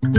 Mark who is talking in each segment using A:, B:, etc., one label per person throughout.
A: Praise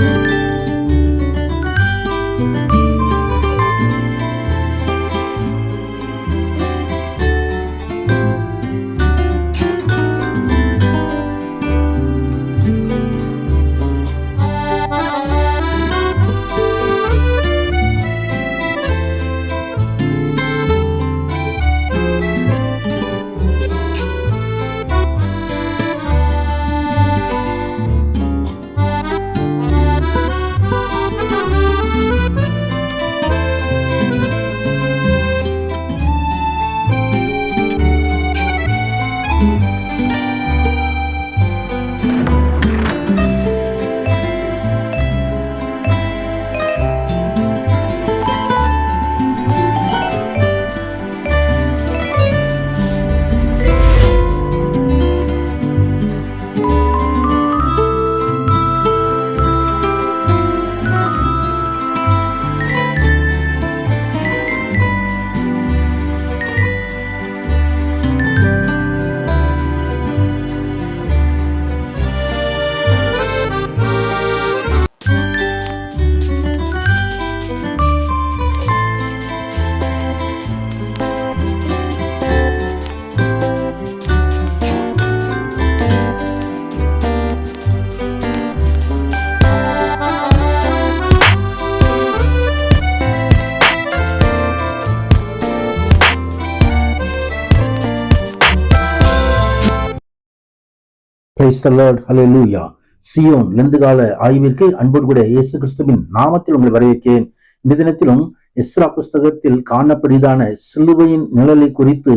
A: the Lord. Hallelujah. Zion லெந்துகால ஆய்விற்கு அன்போடு கூட இயேசு கிறிஸ்துவின் நாமத்தில் உங்களை வரவேற்கிறேன். இந்த தினத்திலும் எஸ்ரா புஸ்தகத்தில் காணப்படுவதான சிலுவையின் நிழலை குறித்து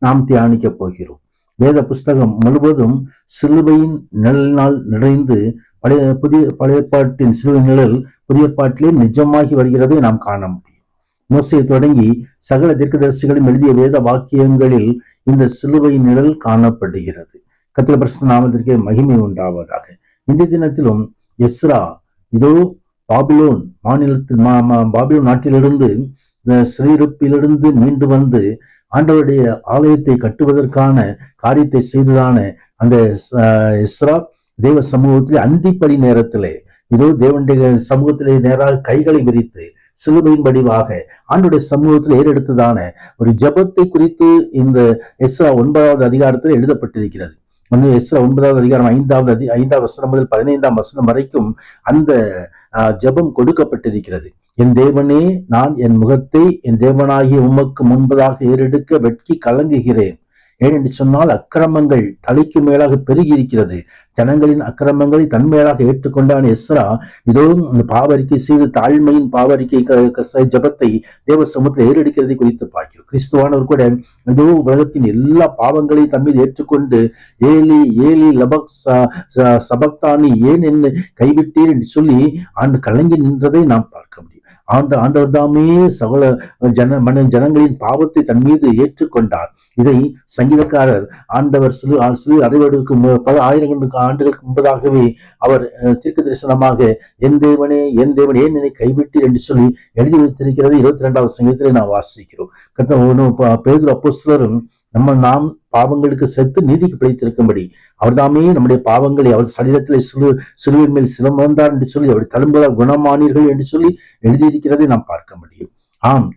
A: நாம் தியானிக்க போகிறோம். வேத புஸ்தகம் முழுவதும் சிலுவையின் நிழலினால் நிறைந்து பழைய பாட்டின் சிலுவை நிழல் புதிய பாட்டிலே நிஜமாகி வருகிறதை நாம் காண முடியும். மோசே தொடங்கி சகல தீர்க்கதரிசிகளும் எழுதிய வேத வாக்கியங்களில் இந்த சிலுவையின் நிழல் காணப்படுகிறது. கர்த்தருடைய பரிசுத்த நாமத்திற்கு மகிமை உண்டாவதாக. இந்த தினத்திலும் எஸ்ரா இதோ பாபிலோன் பாபிலோன் நாட்டிலிருந்து சிறையிருப்பிலிருந்து மீண்டு வந்து ஆண்டவருடைய ஆலயத்தை கட்டுவதற்கான காரியத்தை செய்ததான அந்த எஸ்ரா தேவ சமூகத்திலே அந்திப்படி நேரத்திலே இதோ தேவனுடைய சமூகத்திலே நேராக கைகளை விரித்து சிலுவையின் வடிவாக ஆண்டவருடைய சமூகத்தில் ஏறெடுத்ததான ஒரு ஜெபத்தை குறித்து இந்த எஸ்ரா 9வது அதிகாரத்தில் எழுதப்பட்டிருக்கிறது. எஸ்ரா 9வது அதிகாரம் 5வது வசனம் முதல் 15ஆம் வசனம் வரைக்கும் அந்த ஜெபம் கொடுக்கப்பட்டிருக்கிறது. என் தேவனே, நான் என் முகத்தை என் தேவனாகிய உமக்கு முன்பதாக ஏறெடுக்க வெட்கி கலங்குகிறேன். ஏனென்று சொன்னால் அக்கிரமங்கள் தலைக்கு மேலாக பெருகி இருக்கிறது. ஜனங்களின் அக்கிரமங்களை தன்மையாக ஏற்றுக்கொண்டான் எஸ்ரா இதோ பாவரிக்கை செய்து தாழ்மையின் பாவரிக்கை ஜபத்தை தேவ சமூகத்தில் ஏறெடுக்கிறதை குறித்து பார்க்கிறோம். கிறிஸ்துவானவர் கூட இதோ உலகத்தின் எல்லா பாவங்களையும் தம்மீது ஏற்றுக்கொண்டு ஏலி ஏலி லபக் சபக்தானி ஏன் என்ன கைவிட்டீர் என்று சொல்லி கலங்கி நின்றதை நாம் பார்க்க முடியும். ஆண்டவர் தாமே சகல ஜனங்களின் பாவத்தை தன் மீது ஏற்றுக்கொண்டார். இதை சங்கீதக்காரர் ஆண்டவர் சிறு அறைவதற்கு பல ஆயிரங்களுக்கு ஆண்டுகளுக்கு முன்பதாகவே அவர் தீர்க்க தரிசனமாக என் தேவனே ஏன் என்னை கைவிட்டீர் என்று சொல்லி எழுதி வைத்திருக்கிறது. 22வது சங்கீதத்திலே நாம் வாசிக்கிறோம். பேதுரு அப்போஸ்தலரும் நாம் பாவங்களுக்கு செத்து நீதிக்கு பிழைத்திருக்கும்படி அவர் தாமே நம்முடைய பாவங்களை அவர் சரீரத்திலே சிலுவையின் மேல் சிரமந்தார் என்று சொல்லி அவர் தழும்புகளால் குணமானீர்கள் என்று சொல்லி எழுதியிருக்கிறதை நாம் பார்க்க முடியும். ஆம்,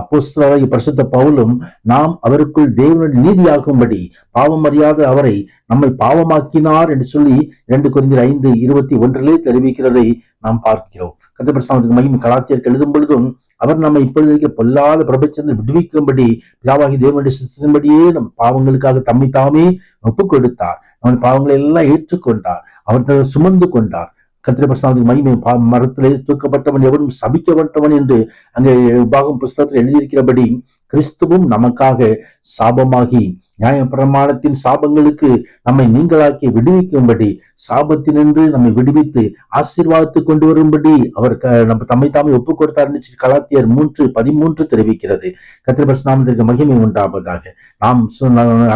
A: அப்போஸ்தலராகிய பரிசுத்த பவுலும் நாம் அவருக்குள் தேவனுடைய நீதியாகும்படி பாவம் அறியாத அவரை நம்மை பாவமாக்கினார் என்று சொல்லி 2 கொரிந்தியர் 5:21 தெரிவிக்கிறதை நாம் பார்க்கிறோம். கர்த்தருடைய பரிசுத்த மகிமை கலாத்தியருக்கு எழுதும் பொழுதும் அவர் நம்மை இப்பொழுது பொல்லாத பிரபஞ்சத்தில் விடுவிக்கும்படி பிதாவாகி தேவனுடைய சித்தத்தின்படியே நம் பாவங்களுக்காக தம்மை தாமே ஒப்பு கொடுத்தார். நம்ம பாவங்களை எல்லாம் ஏற்றுக்கொண்டார். அவர் சுமந்து கொண்டார். கர்த்தருடைய பரிசுத்த மகிமை மரத்திலே தூக்கப்பட்டவன் எவனும் சபிக்கப்பட்டவன் என்று அங்கே உபாகம் புஸ்தகத்தில் எழுதியிருக்கிறபடி கிறிஸ்துவும் நமக்காக சாபமாகி நியாய பிரமாணத்தின் சாபங்களுக்கு நம்மை நீங்களாக்கி விடுவிக்கும்படி சாபத்தினின்று நம்மை விடுவித்து ஆசீர்வாதத்தை கொண்டு வரும்படி அவர் நம்ம தம்மை தாமே ஒப்புக் கொடுத்தார் என்று கலாத்தியர் 3:13 தெரிவிக்கிறது. கர்த்தருடைய பரிசுத்த நாமத்திற்கு மகிமை உண்டாவதாக. நாம்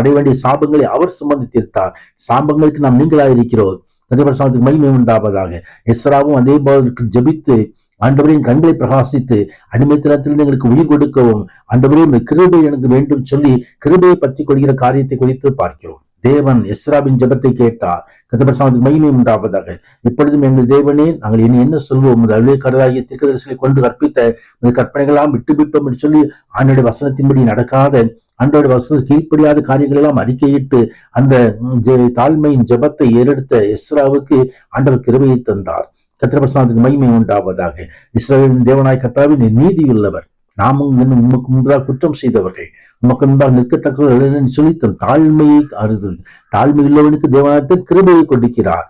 A: அடைய வேண்டிய சாபங்களை அவர் சுமந்து தீர்த்தார். சாபங்களுக்கு நாம் நீங்களாயிருக்கிறோம். கர்த்தருடைய மகிமை உண்டாவதாக. எஸ்ராவும் அதே போல ஜெபித்து ஆண்டவரின் கண்களை பிரகாசித்து அடிமைத்தனத்திலிருந்து எங்களுக்கு உயிர் கொடுக்கவும் ஆண்டவரே கிருபை எனக்கு வேண்டும் சொல்லி கிருபையை பற்றி கொள்கிற காரியத்தை குறித்து பார்க்கிறோம். தேவன் எஸ்ராவின் ஜெபத்தை கேட்டார். கர்த்தருக்கு மகிமை உண்டாவதாக. இப்பொழுதும் எங்கள் தேவனே, நாங்கள் இனி என்ன சொல்வோம்? அலுவலகராகிய தீர்க்கதரிசிகளை கொண்டு கற்பித்த கற்பனைகளாம் விட்டு விட்டோம் என்று சொல்லி ஆண்டோட வசனத்தின்படி நடக்காத, ஆண்டோட வசனம் கீழ்ப்படியாத காரியங்கள் எல்லாம் அறிக்கையிட்டு அந்த தாழ்மையின் ஜெபத்தை ஏறெடுத்த எஸ்ராவுக்கு ஆண்டவர் கிருபையை தந்தார். கர்த்தருக்கு மகிமை உண்டாவதாக. இஸ்ரவேலின் தேவனாய் கர்த்தாவே, நீர் நீதியுள்ளவர். நாமும் உமக்கு முன்பாக குற்றம் செய்தவர்கள், உமக்கு முன்பாக நிற்கத்தக்கவர்கள் சொல்லி தாழ்மையை தாழ்மை உள்ளவனுக்கு தேவனாக கிருபையை கொடுக்கிறார்.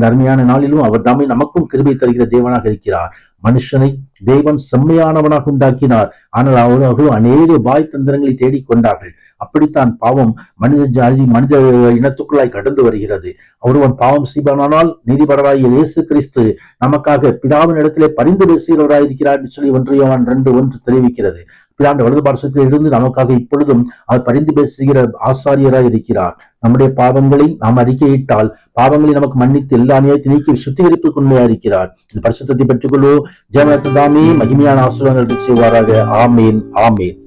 A: அருமையான நாளிலும் அவர் தாமே நமக்கும் கிருபை தருகிற தேவனாக இருக்கிறார். மனுஷனை தேவன் செம்மையானவனாக உண்டாக்கினார். ஆனால் அவர்கள் அநேக வாய் தந்திரங்களை தேடிக்கொண்டார்கள். அப்படித்தான் பாவம் மனித இனத்துக்குள்ளாய் கடந்து வருகிறது. ஒருவன் பாவம் செய்வானால் நீதிபரராகிய இயேசு கிறிஸ்து நமக்காக பிதாவின் இடத்திலே பரிந்து பேசுகிறவராயிருக்கிறார் என்று சொல்லி 1 யோவான் 2:1 தெரிவிக்கிறது. பிதாண்ட வலது பார்சத்தில் இருந்து நமக்காக இப்பொழுதும் அவர் பரிந்து பேசுகிற ஆசாரியராய் இருக்கிறார். நம்முடைய பாவங்களை நாம் அறிக்கையிட்டால் பாவங்களை நமக்கு மன்னித்து எல்லா அநியாயத்தை நீக்கி சுத்திகரிப்புக்கு உண்மையா இருக்கிறார். இந்த பரிசுத்தத்தை பெற்றுக்கொள்வோம். ஜெயமத்தாமே மகிமையான ஆசீர்வாதங்கள் செய்வாராக. ஆமேன், ஆமேன்.